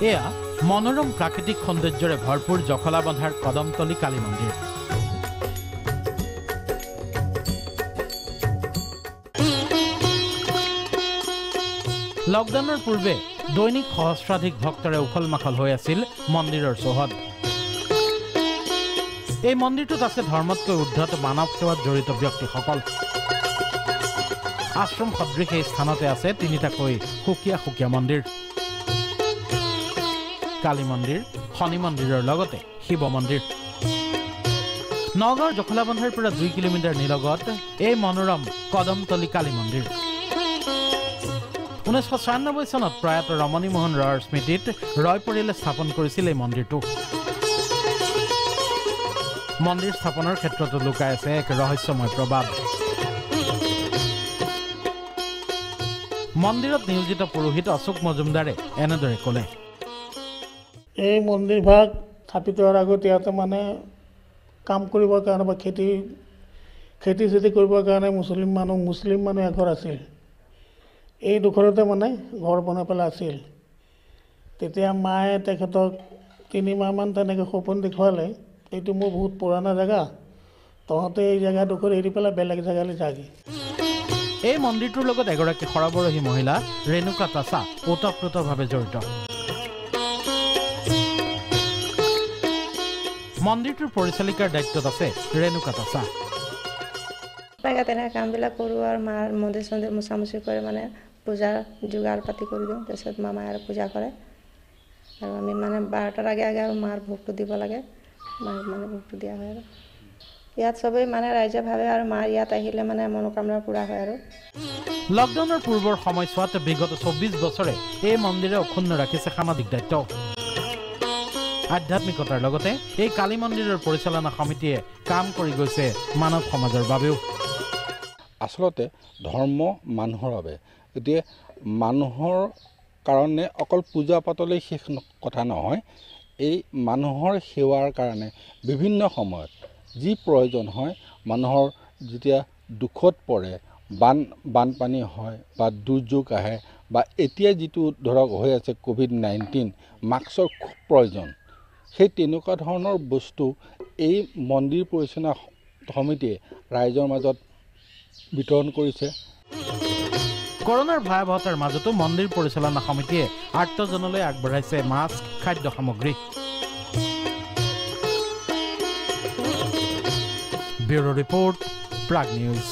এয়া মনোৰম প্ৰাকৃতিক সৌন্দৰ্যৰে ভৰপূৰ জখলাবন্ধাৰ কদমতলী কালী মন্দিৰ। লকডাউনৰ পূৰ্বে দৈনিক সহস্ৰাধিক ভক্তৰে উখল মাখল হৈ আছিল মন্দিৰৰ চৌহদ। এই মন্দিৰটোত আছে ধৰ্মতকৈ ঊৰ্ধ্বত মানৱ সেৱাত জড়িত ব্যক্তিসকল। আশ্ৰম সদৃশ এই স্থানতে আছে তিনিটাকৈ সুকীয়া সুকীয়া মন্দিৰ, কালী মন্দিৰ, শনি মন্দিৰৰ লগতে শিৱ মন্দিৰ। নগাঁৱৰ জখলাবন্ধাৰ পৰা 2 কিলোমিটাৰ নিলগত এই মনোৰম কদমতলী কালী মন্দিৰ। 1996 চনত প্ৰয়াত ৰমণী মোহন ৰয়ৰ স্মৃতিত ৰয় পৰিয়ালে স্থাপন কৰিছিল এই মন্দিৰটো। মন্দিৰ স্থাপনৰ ক্ষেত্ৰতো লুকাই আছে এক ৰহস্যময় প্ৰবাদ। মন্দিৰত নিয়োজিত পুৰোহিত অশোক মজুমদাৰে এনেদৰে ক'লে। এই মন্দিৰভাগ স্থাপিত হোৱাৰ আগত ইয়াতে মানে কাম কৰিবৰ কাৰণে বা খেতি চেতি কৰিবৰ কাৰণে মুছলিম মানুহ এঘৰ আছিল। এই দুঘৰতে মানে ঘৰ বনাই পেলাই আছিল। তেতিয়া মায়ে তেখেতক 3 মাহমান তেনেকৈ সপোন দেখুৱালে, এইটো মোৰ বহুত পুৰণা জেগা, তহঁতে এই জেগাডোখৰ এৰি পেলাই বেলেগ জেগালৈ যাগে। এই মন্দিৰটোৰ লগত এগৰাকী সৰবৰাহী মহিলা ৰেণুকা তাছা ওতঃপ্ৰোতভাৱে জড়িত। মন্দিৰটোৰ পৰিচালিকাৰ দায়িত্বত আছে ৰেণুকা তাছা। তেনেকৈ কামবিলাক কৰোঁ আৰু মাৰ মন্দিৰ চন্দিৰ মোচামুচি কৰি মানে পূজাৰ যোগাৰ পাতি কৰি দিওঁ। তাৰপিছত মামাই আৰু পূজা কৰে আৰু আমি মানে 12টাৰ আগে আগে আৰু মাৰ ভোগটো দিব লাগে। মাক মানে ভোগটো দিয়া হয় আৰু ইয়াত চবেই মানে ৰাইজে ভাবে আৰু মাৰ ইয়াত আহিলে মানে মনোকামনা পূৰা হয় আৰু। লকডাউনৰ পূৰ্বৰ সময়ছোৱাত বিগত 24 বছৰে এই মন্দিৰে অক্ষুণ্ণ ৰাখিছে সামাজিক দায়িত্ব। আধ্যাত্মিকতাৰ লগতে এই কালী মন্দিৰৰ পৰিচালনা সমিতিয়ে কাম কৰি গৈছে মানৱ সমাজৰ বাবেও। আচলতে ধৰ্ম মানুহৰ বাবে, গতিকে মানুহৰ কাৰণে অকল পূজা পাতলেই শেষ কথা নহয়। এই মানুহৰ সেৱাৰ কাৰণে বিভিন্ন সময়ত যি প্ৰয়োজন হয়, মানুহৰ যেতিয়া দুখত পৰে, বানপানী হয় বা দুৰ্যোগ আহে বা এতিয়া যিটো ধৰক হৈ আছে COVID-19, মাস্কৰ খুব প্ৰয়োজন। সেই তেনেকুৱা ধৰণৰ বস্তু এই মন্দিৰ পৰিচালনা সমিতিয়ে ৰাইজৰ মাজত বিতৰণ কৰিছে। কৰোনাৰ ভয়াৱহতাৰ মাজতো মন্দিৰ পৰিচালনা সমিতিয়ে আৰ্তজনলৈ আগবঢ়াইছে মাস্ক, খাদ্য সামগ্ৰী। Bureau report, Prag news.